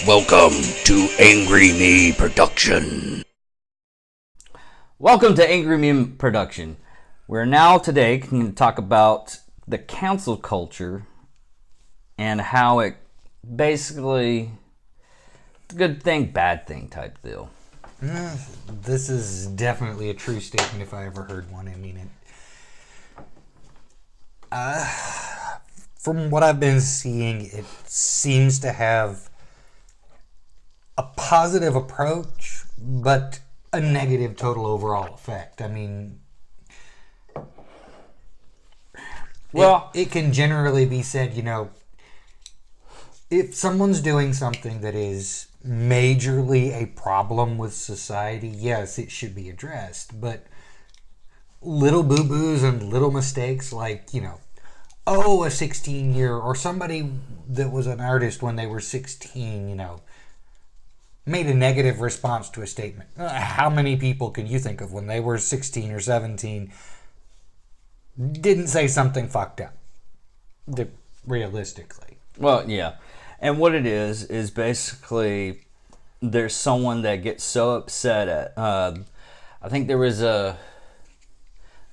Welcome to Angry Me Production. Welcome to Angry Me Production. We're now today going to talk about the cancel culture and how it basically good thing, bad thing type deal. This is definitely a true statement if I ever heard one. I mean it. From what I've been seeing, it seems to have a positive approach, but a negative total overall effect. I mean, well, it can generally be said, if someone's doing something that is majorly a problem with society, yes, it should be addressed. But little boo-boos and little mistakes like, a 16-year or somebody that was an artist when they were 16, made a negative response to a statement. How many people can you think of when they were 16 or 17 didn't say something fucked up? Realistically. Well, yeah. And what it is basically there's someone that gets so upset at, I think there was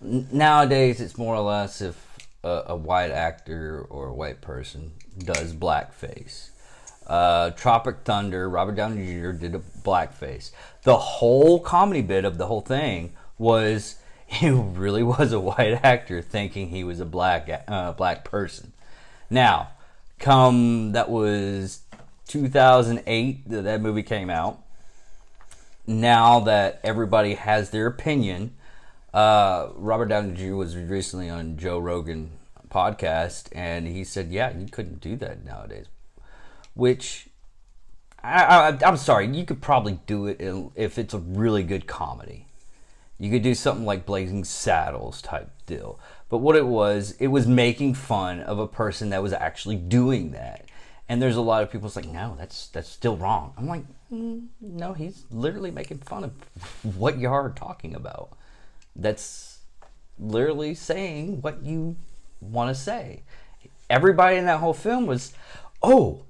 nowadays it's more or less if a white actor or a white person does blackface. Tropic Thunder, Robert Downey Jr. did a blackface. The whole comedy bit of the whole thing was he really was a white actor thinking he was a black person. Now, that was 2008 that movie came out. Now that everybody has their opinion, Robert Downey Jr. was recently on Joe Rogan podcast, and he said, yeah, you couldn't do that nowadays. Which, I'm sorry, you could probably do it if it's a really good comedy. You could do something like Blazing Saddles type deal. But what it was making fun of a person that was actually doing that. And there's a lot of people that's like, no, that's still wrong. I'm like, no, he's literally making fun of what you are talking about. That's literally saying what you want to say. Everybody in that whole film was, oh,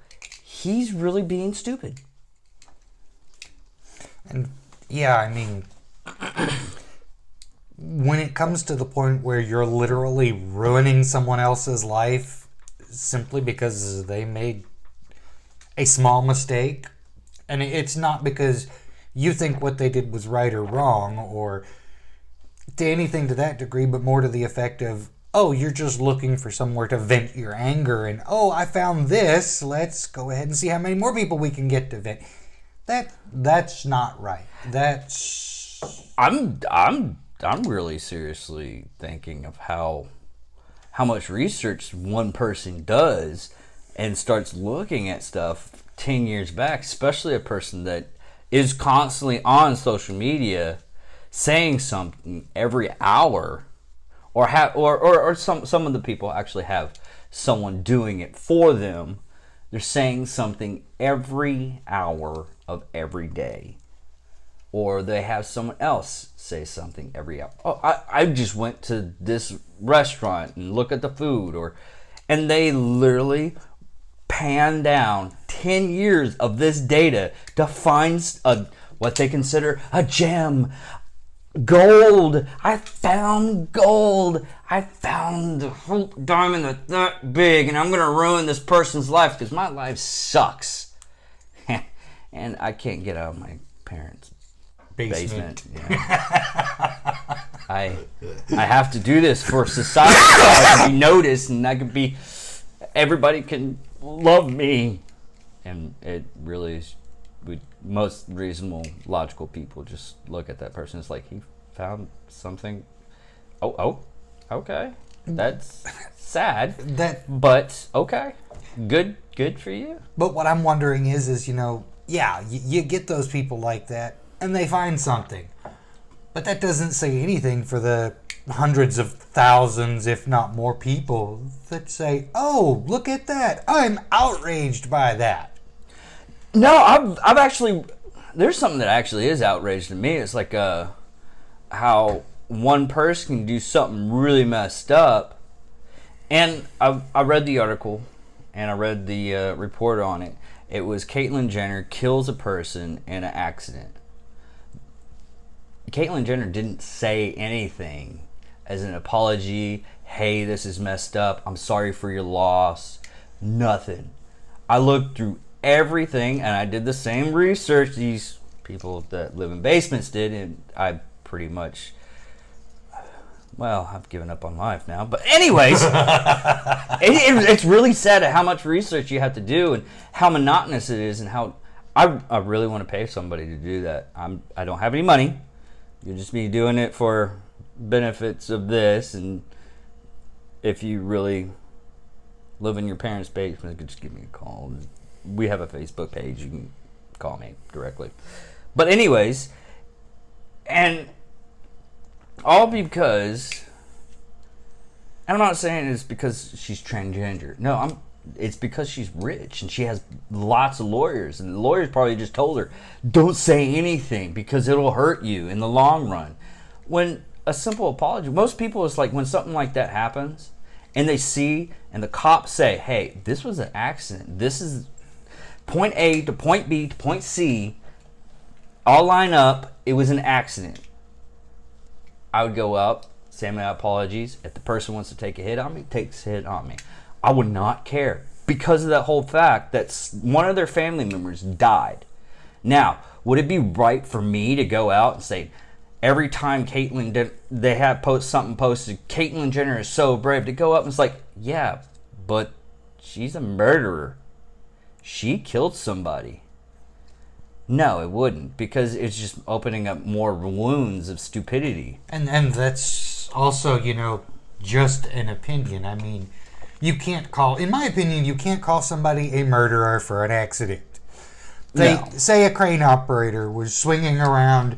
he's really being stupid. And yeah, I mean, when it comes to the point where you're literally ruining someone else's life simply because they made a small mistake, and it's not because you think what they did was right or wrong or to anything to that degree, but more to the effect of, oh, you're just looking for somewhere to vent your anger, and oh, I found this. Let's go ahead and see how many more people we can get to vent. That's not right. I'm really seriously thinking of how much research one person does and starts looking at stuff 10 years back, especially a person that is constantly on social media saying something every hour. Or some of the people actually have someone doing it for them. They're saying something every hour of every day. Or they have someone else say something every hour. Oh, I just went to this restaurant and look at the food. And they literally pan down 10 years of this data to find what they consider a gem. Gold. I found gold. I found a diamond that's that big, and I'm going to ruin this person's life because my life sucks. And I can't get out of my parents' basement. Yeah. I have to do this for society so I can be noticed and everybody can love me. And it really is. Most reasonable, logical people just look at that person. It's like, he found something. Oh, okay. That's sad. But okay, good for you. But what I'm wondering is you get those people like that, and they find something, but that doesn't say anything for the hundreds of thousands, if not more, people that say, "Oh, look at that! I'm outraged by that." No, I've actually. There's something that actually is outraged to me. It's like how one person can do something really messed up, and I read the article and I read the report on it, It was Caitlyn Jenner kills a person in an accident. Caitlyn Jenner didn't say anything as an apology. Hey, this is messed up. I'm sorry for your loss. Nothing. I looked through everything, and I did the same research these people that live in basements did, and I pretty much, well, I've given up on life now. But anyways, it's really sad at how much research you have to do and how monotonous it is, and how I really want to pay somebody to do that. I don't have any money. You'll just be doing it for benefits of this, and if you really live in your parents' basement, just give me a call. We have a Facebook page. You can call me directly. But anyways, and all because, and I'm not saying it's because she's transgender. No, it's because she's rich and she has lots of lawyers, and the lawyers probably just told her, don't say anything because it'll hurt you in the long run. When a simple apology, most people, it's like when something like that happens and they see and the cops say, hey, this was an accident. This is point A to point B to point C. All line up. It was an accident. I would go up, say my apologies. If the person wants to take a hit on me, takes a hit on me. I would not care because of that whole fact that one of their family members died. Now, would it be right for me to go out and say, every time they have something posted, Caitlyn Jenner is so brave, to go up and it's like, yeah, but she's a murderer. She killed somebody. No, it wouldn't, because it's just opening up more wounds of stupidity. And that's also, just an opinion. I mean, you can't call, in my opinion, you can't call somebody a murderer for an accident. Say a crane operator was swinging around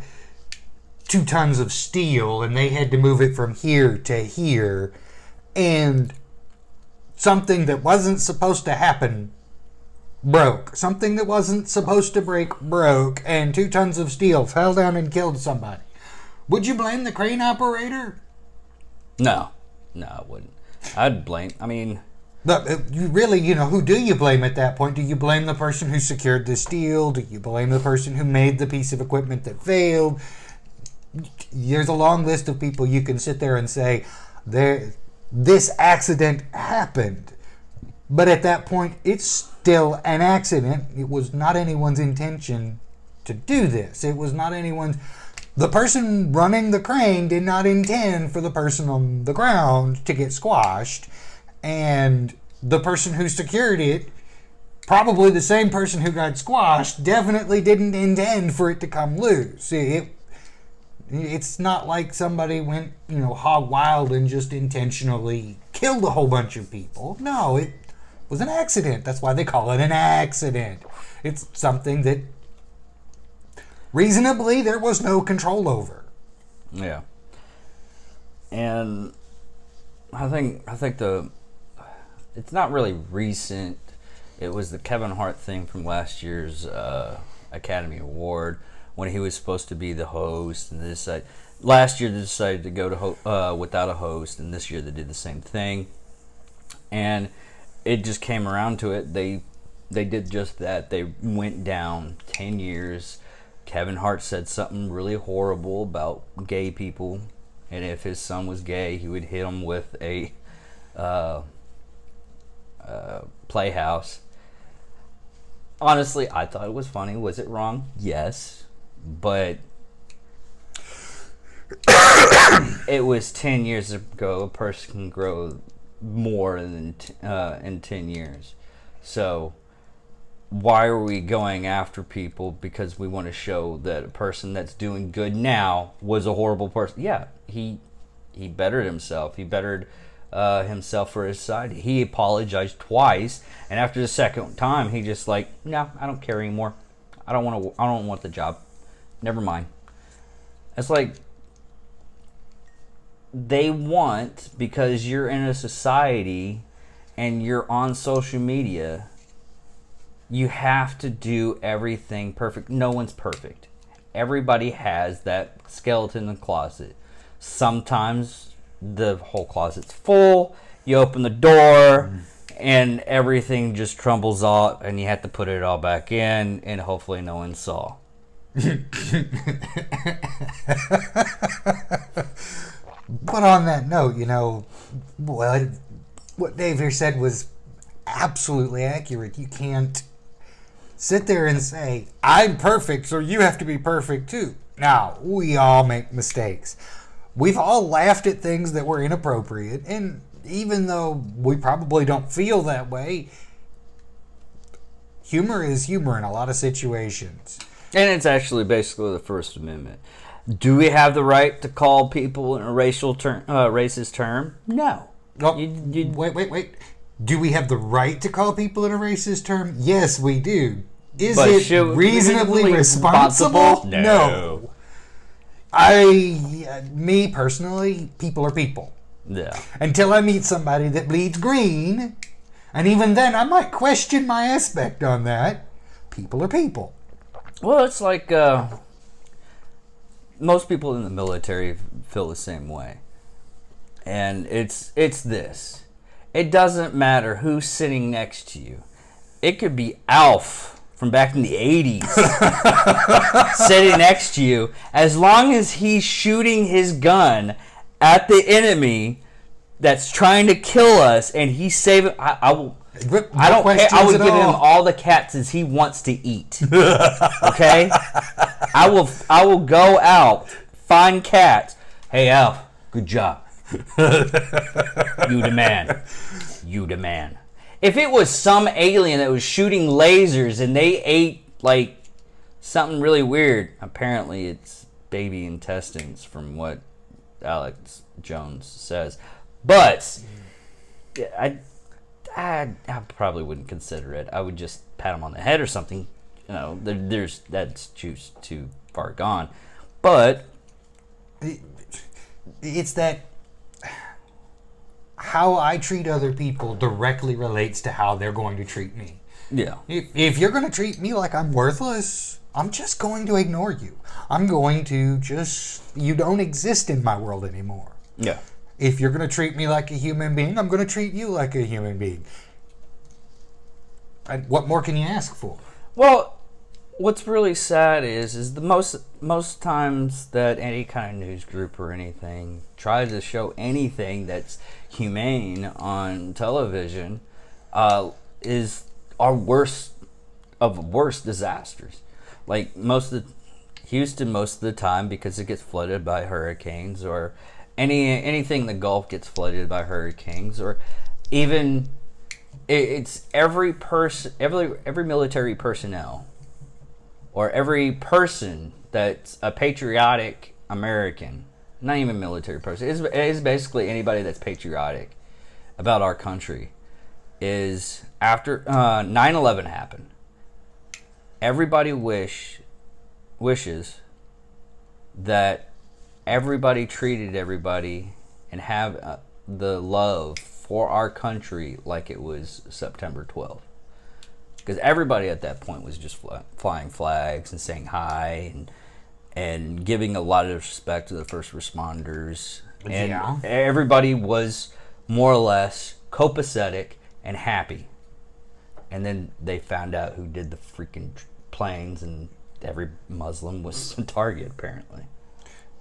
2 tons of steel and they had to move it from here to here, and something that wasn't supposed to happen broke. Something that wasn't supposed to break broke, and 2 tons of steel fell down and killed somebody. Would you blame the crane operator? No, I wouldn't. I'd blame, You really, who do you blame at that point? Do you blame the person who secured the steel? Do you blame the person who made the piece of equipment that failed? There's a long list of people you can sit there and say, this accident happened. But at that point, it's still an accident. It was not anyone's intention to do this. It was not anyone's... The person running the crane did not intend for the person on the ground to get squashed. And the person who secured it, probably the same person who got squashed, definitely didn't intend for it to come loose. It's not like somebody went, hog wild and just intentionally killed a whole bunch of people. No, it was an accident. That's why they call it an accident. It's something that reasonably there was no control over. Yeah. And I think it's not really recent. It was the Kevin Hart thing from last year's Academy Award when he was supposed to be the host, and last year they decided to go to without a host, and this year they did the same thing. And it just came around to it. They did just that. They went down 10 years. Kevin Hart said something really horrible about gay people, and if his son was gay, he would hit him with a playhouse. Honestly, I thought it was funny. Was it wrong? Yes, but it was 10 years ago. A person can grow more than in 10 years. So why are we going after people because we want to show that a person that's doing good now was a horrible person? Yeah, he bettered himself. He bettered himself for his side. He apologized twice, and after the second time, he just like, no, I don't care anymore. I don't want the job. Never mind. It's like they want, because you're in a society and you're on social media, you have to do everything perfect. No one's perfect. Everybody has that skeleton in the closet. Sometimes the whole closet's full. You open the door and everything just crumbles off, and you have to put it all back in, and hopefully no one saw. But on that note, well, what Dave here said was absolutely accurate. You can't sit there and say, I'm perfect, so you have to be perfect too. Now, we all make mistakes. We've all laughed at things that were inappropriate, and even though we probably don't feel that way, humor is humor in a lot of situations. And it's actually basically the First Amendment. Do we have the right to call people in a racist term? No. Oh, wait. Do we have the right to call people in a racist term? Yes, we do. Is it reasonably responsible? No. Me personally, people are people. Yeah. Until I meet somebody that bleeds green, and even then I might question my aspect on that. People are people. Well, it's like most people in the military feel the same way. And it's this. It doesn't matter who's sitting next to you. It could be Alf from back in the 80s sitting next to you. As long as he's shooting his gun at the enemy that's trying to kill us, and he's saving... I don't care. I would give him all the cats as he wants to eat. Okay? I will go out, find cats. Hey, Alf, good job. You the man. You the man. If it was some alien that was shooting lasers and they ate, like, something really weird, apparently it's baby intestines from what Alex Jones says. But I probably wouldn't consider it. I would just pat him on the head or something. That's just too far gone. But it's that how I treat other people directly relates to how they're going to treat me. Yeah. If you're going to treat me like I'm worthless, I'm just going to ignore you. I'm going to you don't exist in my world anymore. Yeah. If you're going to treat me like a human being, I'm going to treat you like a human being. What more can you ask for? Well, what's really sad is the most times that any kind of news group or anything tries to show anything that's humane on television is our worst disasters. Like Houston most of the time, because it gets flooded by hurricanes, or anything in the Gulf gets flooded by hurricanes, or even it's every military personnel, or every person that's a patriotic American, not even military person, it's basically anybody that's patriotic about our country, is after 9/11 happened, everybody wishes that everybody treated everybody and have the love for our country like it was September 12th. Because everybody at that point was just flying flags and saying hi and giving a lot of respect to the first responders. And everybody was more or less copacetic and happy. And then they found out who did the freaking planes, and every Muslim was a target, apparently.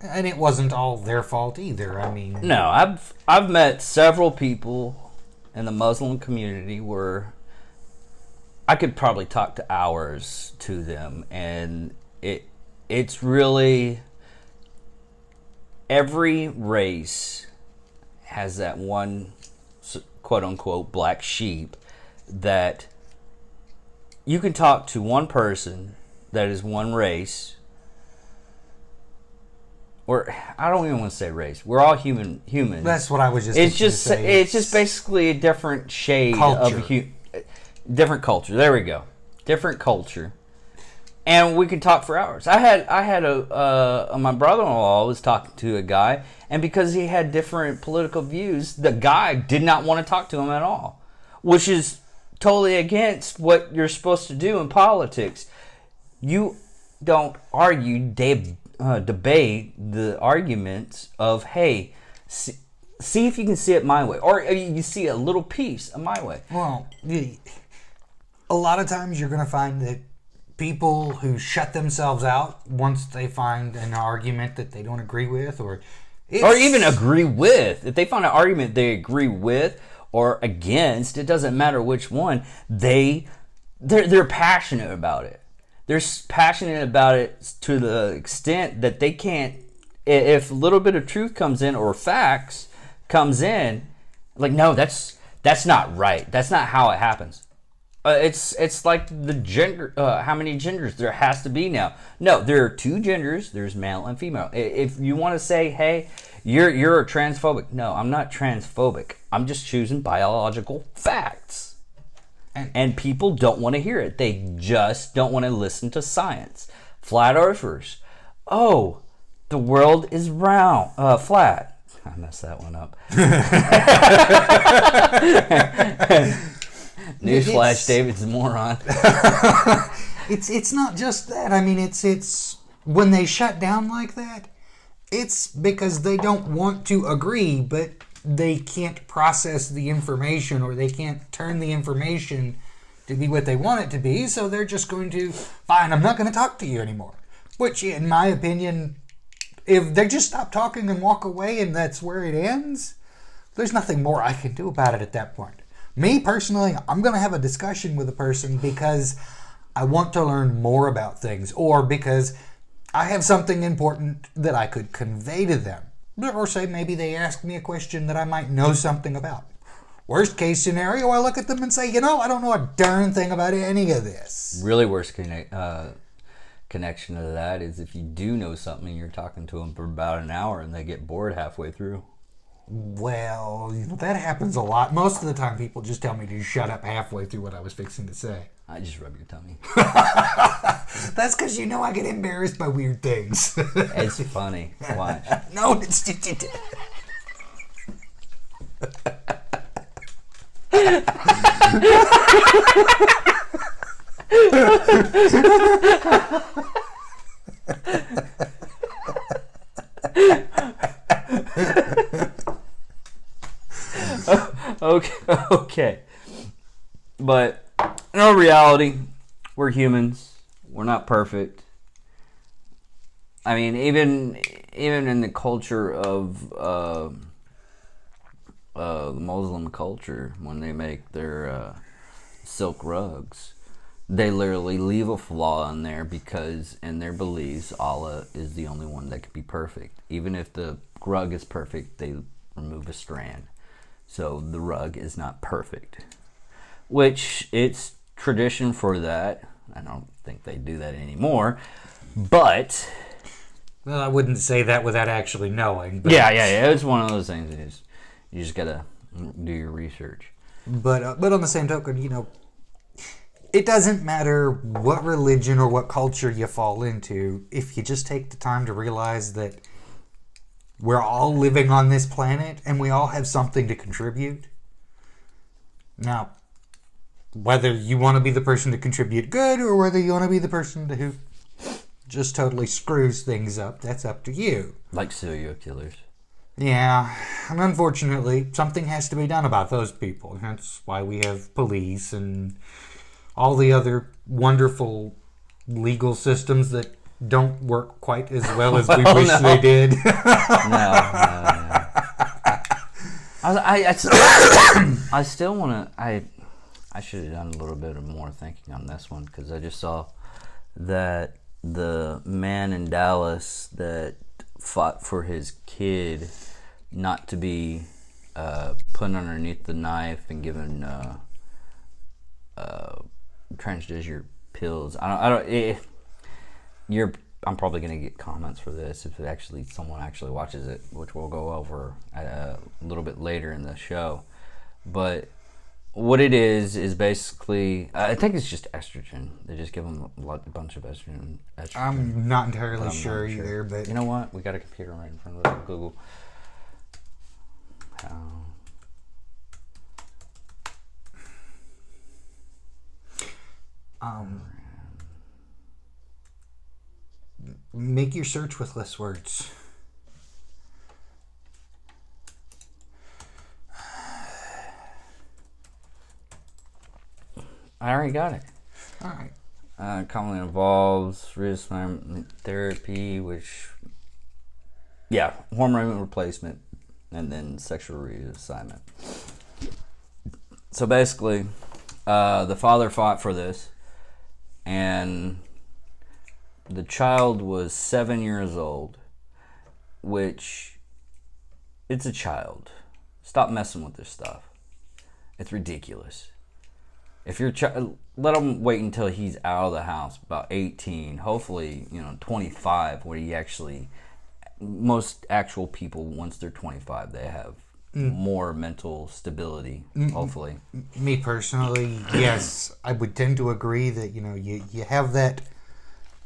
And it wasn't all their fault either. I mean, no, I've met several people in the Muslim community where I could probably talk to hours to them, and it's really, every race has that one quote unquote black sheep that you can talk to one person that is one race. Or I don't even want to say race. We're all humans. That's what I was just. It's just basically a different shade of different culture. There we go, different culture, and we could talk for hours. I had my brother-in-law was talking to a guy, and because he had different political views, the guy did not want to talk to him at all, which is totally against what you're supposed to do in politics. You don't argue, debate the arguments of, hey, see if you can see it my way, or you see a little piece of my way. Well, a lot of times you're going to find that people who shut themselves out once they find an argument that they don't agree with, or even agree with. If they find an argument they agree with or against, it doesn't matter which one. They're passionate about it. They're passionate about it to the extent that they can't. If a little bit of truth comes in or facts comes in, like, no, that's not right. That's not how it happens. It's like the gender. How many genders there has to be now? No, there are 2 genders. There's male and female. If you want to say, hey, you're a transphobic. No, I'm not transphobic. I'm just choosing biological facts. And people don't want to hear it. They just don't want to listen to science. Flat earthers. Oh, the world is round, flat. I messed that one up. Newsflash, David's a moron. It's not just that. I mean, it's when they shut down like that, it's because they don't want to agree, but they can't process the information, or they can't turn the information to be what they want it to be, so they're just going to, fine, I'm not going to talk to you anymore. Which, in my opinion, if they just stop talking and walk away and that's where it ends, there's nothing more I can do about it at that point. Me, personally, I'm going to have a discussion with a person because I want to learn more about things, or because I have something important that I could convey to them. Or say maybe they ask me a question that I might know something about. Worst case scenario, I look at them and say, I don't know a darn thing about any of this. Really worst connection to that is if you do know something and you're talking to them for about an hour and they get bored halfway through. Well, that happens a lot. Most of the time people just tell me to shut up halfway through what I was fixing to say. I just rub your tummy. That's because I get embarrassed by weird things. It's funny. Watch. No, it's... Okay. But in our reality, we're humans. We're not perfect. I mean, even in the culture of the Muslim culture, when they make their silk rugs, they literally leave a flaw in there because in their beliefs, Allah is the only one that could be perfect. Even if the rug is perfect, they remove a strand. So the rug is not perfect. Which, it's tradition for that. I don't think they do that anymore. But... well, I wouldn't say that without actually knowing. But yeah. It's one of those things. You just gotta do your research. But on the same token, it doesn't matter what religion or what culture you fall into. If you just take the time to realize that we're all living on this planet and we all have something to contribute. Now, whether you want to be the person to contribute good or whether you want to be the person who just totally screws things up, that's up to you. Like serial killers. Yeah, and unfortunately, something has to be done about those people. That's why we have police and all the other wonderful legal systems that don't work quite as well as we wish they did. No. I still want to... I should have done a little bit of more thinking on this one, because I just saw that the man in Dallas that fought for his kid not to be put underneath the knife and given transgender pills. I'm probably gonna get comments for this if someone actually watches it, which we'll go over a little bit later in the show. But what it is basically, I think it's just estrogen. They just give them a bunch of estrogen. I'm not entirely sure either, but you know what? We got a computer right in front of us. Google. Make your search with less words. I already got it. All right. Commonly involves reassignment therapy, hormone replacement, and then sexual reassignment. So basically, the father fought for this, and the child was 7 years old, which, it's a child. Stop messing with this stuff. It's ridiculous. If your child, let him wait until he's out of the house, about 18, hopefully, 25, where he actually, most actual people, once they're 25, they have more mental stability, hopefully. Me personally, yes, I would tend to agree that, you have that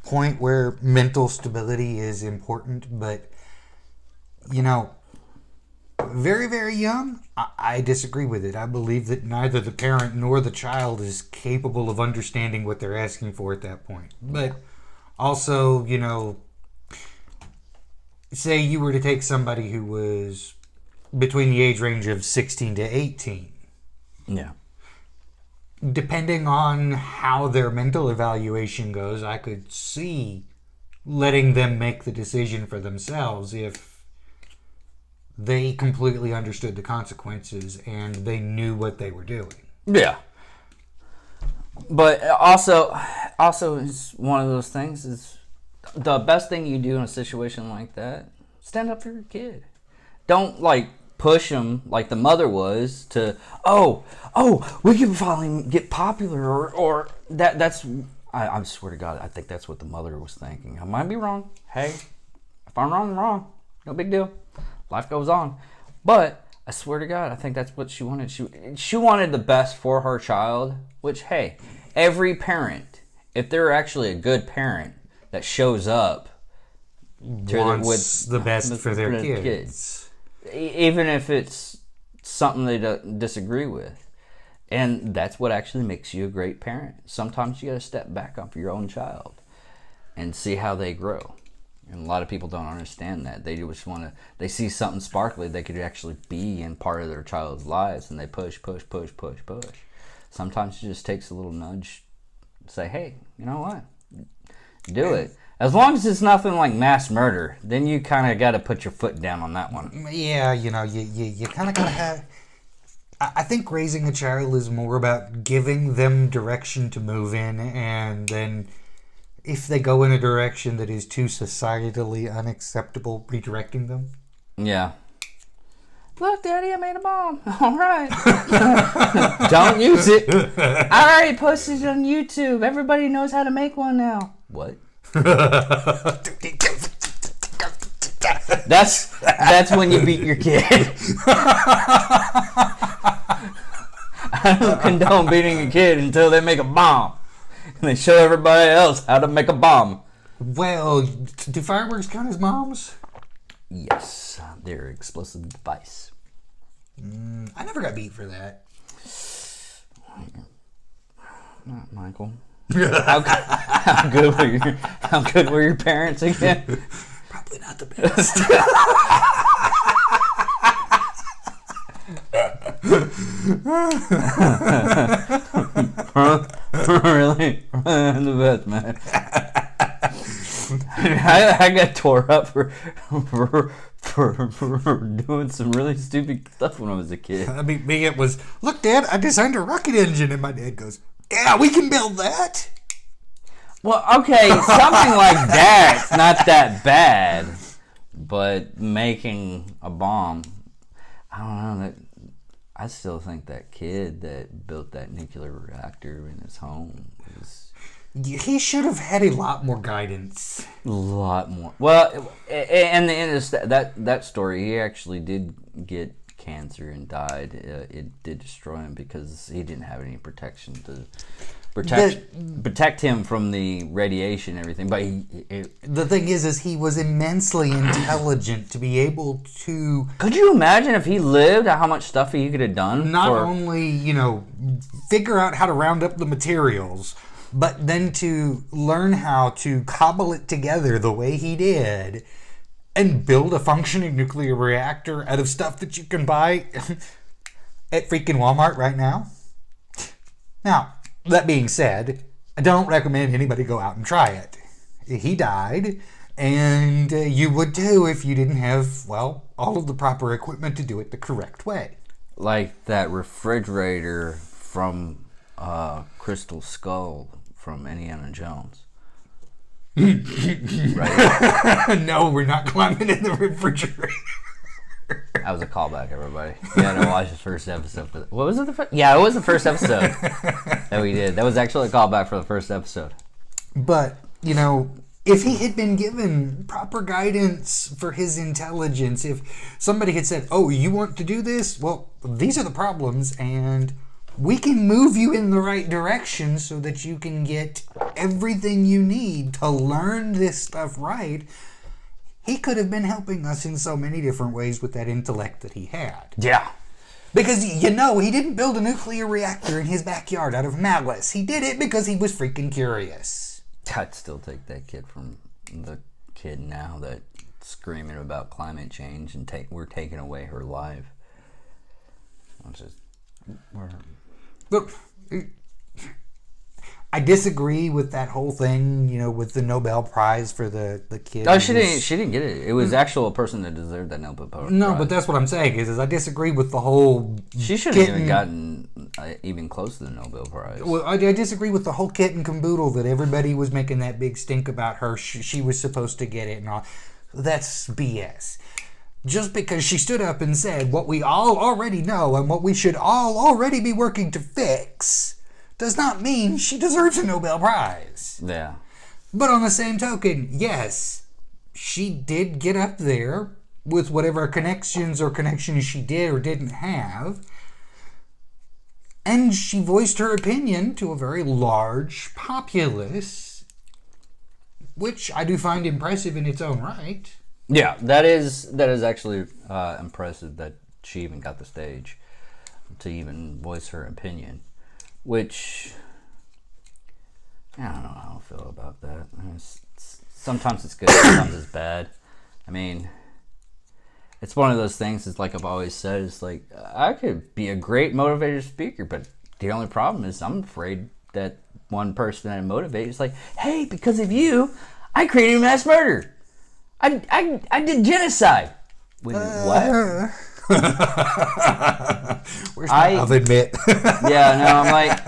point where mental stability is important, but, very, very young, I disagree with it. I believe that neither the parent nor the child is capable of understanding what they're asking for at that point. But also, say you were to take somebody who was between the age range of 16 to 18. Yeah. Depending on how their mental evaluation goes, I could see letting them make the decision for themselves if they completely understood the consequences and they knew what they were doing. Yeah. But also it's one of those things is the best thing you do in a situation like that, stand up for your kid. Don't push them like the mother was to, we can finally get popular or that's I swear to God, I think that's what the mother was thinking. I might be wrong. Hey, if I'm wrong, I'm wrong. No big deal. Life goes on. But I swear to God, I think that's what she wanted. She wanted the best for her child, which, hey, every parent, if they're actually a good parent that shows up wants the best for their kids. Even if it's something they disagree with. And that's what actually makes you a great parent. Sometimes you got to step back off your own child and see how they grow. And a lot of people don't understand that. They just they see something sparkly they could actually be in part of their child's lives, and they push. Sometimes it just takes a little nudge. Say, hey, you know what? Do it. As long as it's nothing like mass murder, then you kind of got to put your foot down on that one. Yeah, you kind of got to have... I think raising a child is more about giving them direction to move in, and then if they go in a direction that is too societally unacceptable, redirecting them. Yeah. Look, Daddy, I made a bomb. All right. Don't use it. I already posted it on YouTube. Everybody knows how to make one now. What? That's when you beat your kid. I don't condone beating a kid until they make a bomb. And they show everybody else how to make a bomb. Well, do fireworks count as bombs? Yes, they're explosive device. I never got beat for that. Not Michael. How good were your parents again? Probably not the best. Really? The best, man. I got tore up for doing some really stupid stuff when I was a kid. I mean, me, it was, look, Dad, I designed a rocket engine. And my dad goes, yeah, we can build that. Well, okay, something like that's not that bad. But making a bomb, I don't know. I still think that kid that built that nuclear reactor in his home was... He should have had a lot more guidance. A lot more. Well, and the end of that story, he actually did get cancer and died. It did destroy him because he didn't have any protection to protect him from the radiation and everything. But the thing is he was immensely intelligent to be able to... Could you imagine if he lived, how much stuff he could have done? Not only, figure out how to round up the materials, but then to learn how to cobble it together the way he did and build a functioning nuclear reactor out of stuff that you can buy at freaking Walmart right now. Now, That being said, I don't recommend anybody go out and try it. He died, and you would too if you didn't have, well, all of the proper equipment to do it the correct way. Like that refrigerator from Crystal Skull from Indiana Jones. Right? No, we're not climbing in the refrigerator. That was a callback, everybody. You had to watch the first episode. What was it? Yeah, it was the first episode that we did. That was actually a callback for the first episode. But, you know, if he had been given proper guidance for his intelligence, if somebody had said, oh, you want to do this? Well, these are the problems, and we can move you in the right direction so that you can get everything you need to learn this stuff right. He could have been helping us in so many different ways with that intellect that he had. Yeah. Because, you know, he didn't build a nuclear reactor in his backyard out of malice. He did it because he was freaking curious. I'd still take that kid from the kid now that's screaming about climate change and we're taking away her life. Look, I disagree with that whole thing, you know, with the Nobel Prize for the kid. Oh, she didn't get it. It was actual person that deserved that Nobel Prize. No, but that's what I'm saying is I disagree with the whole. She shouldn't have even gotten even close to the Nobel Prize. Well, I disagree with the whole kit and caboodle that everybody was making that big stink about her. She was supposed to get it and all. That's BS. Just because she stood up and said what we all already know and what we should all already be working to fix does not mean she deserves a Nobel Prize. Yeah. But on the same token, yes, she did get up there with whatever connections she did or didn't have, and she voiced her opinion to a very large populace, which I do find impressive in its own right. Yeah, that is actually impressive that she even got the stage to even voice her opinion. Which, I don't know how I feel about that. I mean, sometimes it's good, sometimes it's bad. I mean, it's one of those things, it's like I've always said, it's like, I could be a great motivated speaker, but the only problem is I'm afraid that one person that I motivate is like, hey, because of you, I created mass murder. I did genocide. Wait, what? I'll admit. Yeah, no, I'm like,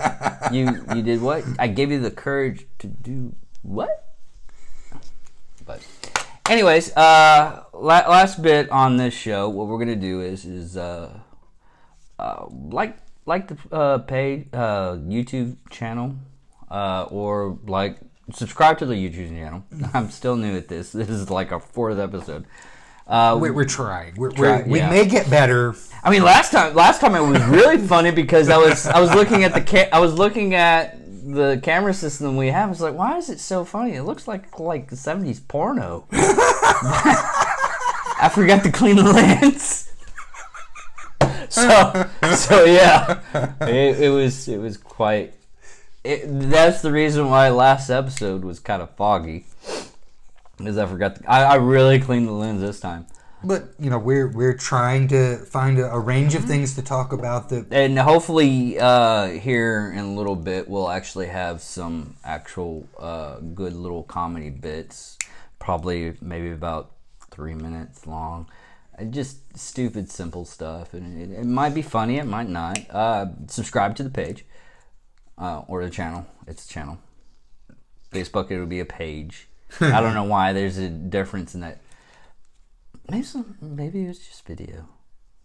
you did what? I gave you the courage to do what? But anyways, last bit on this show, what we're gonna do is like the page YouTube channel, or like subscribe to the YouTube channel. I'm still new at this. This is like our 4th episode. We're trying. We may get better. I mean, last time it was really funny because I was looking at the camera system we have. It's like, why is it so funny? It looks like 70s porno. I forgot to clean the lens. So yeah, it was quite. That's the reason why last episode was kind of foggy. Because I forgot. I really cleaned the lens this time. But, you know, we're trying to find a range of things to talk about. And hopefully here in a little bit we'll actually have some actual good little comedy bits. Probably maybe about 3 minutes long. Just stupid, simple stuff. And it might be funny, it might not. Subscribe to the page. Or the channel. It's a channel. Facebook, it would be a page. I don't know why there's a difference in that. Maybe it was just video.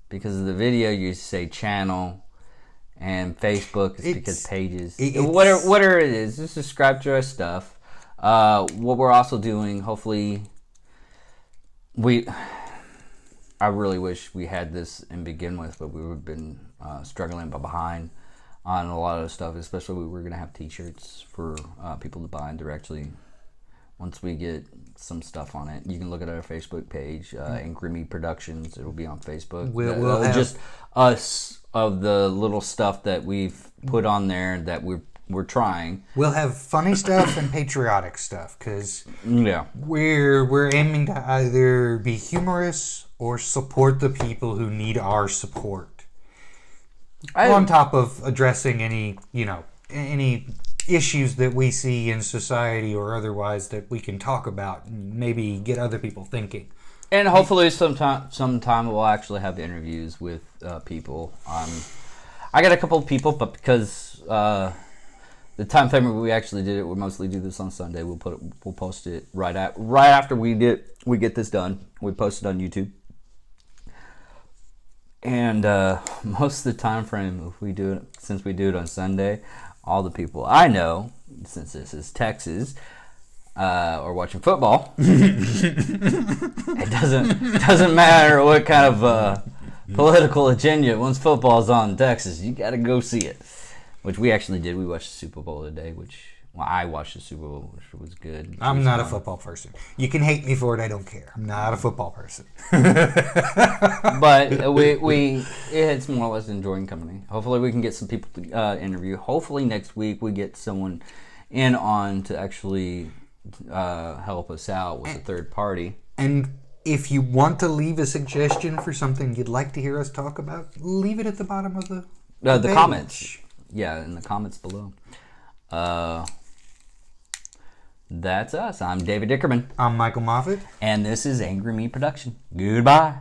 Because of the video, you say channel, and Facebook is because pages. Whatever it is, just subscribe to our stuff. What we're also doing, hopefully, I really wish we had this in begin with, but we've been struggling behind on a lot of stuff. Especially, we're going to have T-shirts for people to buy directly. Once we get some stuff on it, you can look at our Facebook page, Angry Me Productions. It'll be on Facebook. We'll have just us of the little stuff that we've put on there that we're trying. We'll have funny stuff and patriotic stuff because yeah, we're aiming to either be humorous or support the people who need our support. On top of addressing any any issues that we see in society or otherwise that we can talk about and maybe get other people thinking. And hopefully sometime we'll actually have interviews with people. I got a couple of people, but because the time frame we actually did it, we mostly do this on Sunday. We'll post it right after we get this done. We post it on YouTube. And most of the time frame, since we do it on Sunday, all the people I know, since this is Texas, are watching football. It doesn't matter what kind of political agenda. Once football's on in Texas, you got to go see it. Which we actually did. We watched the Super Bowl today, I watched the Super Bowl, which was good. I'm not a football person. You can hate me for it. I don't care. I'm not a football person. But it's more or less enjoying company. Hopefully we can get some people to interview. Hopefully next week we get someone on to actually help us out with a third party. And if you want to leave a suggestion for something you'd like to hear us talk about, leave it at the bottom of the page. Comments. Yeah, in the comments below. That's us. I'm David Dickerman. I'm Michael Moffat. And this is Angry Me Production. Goodbye.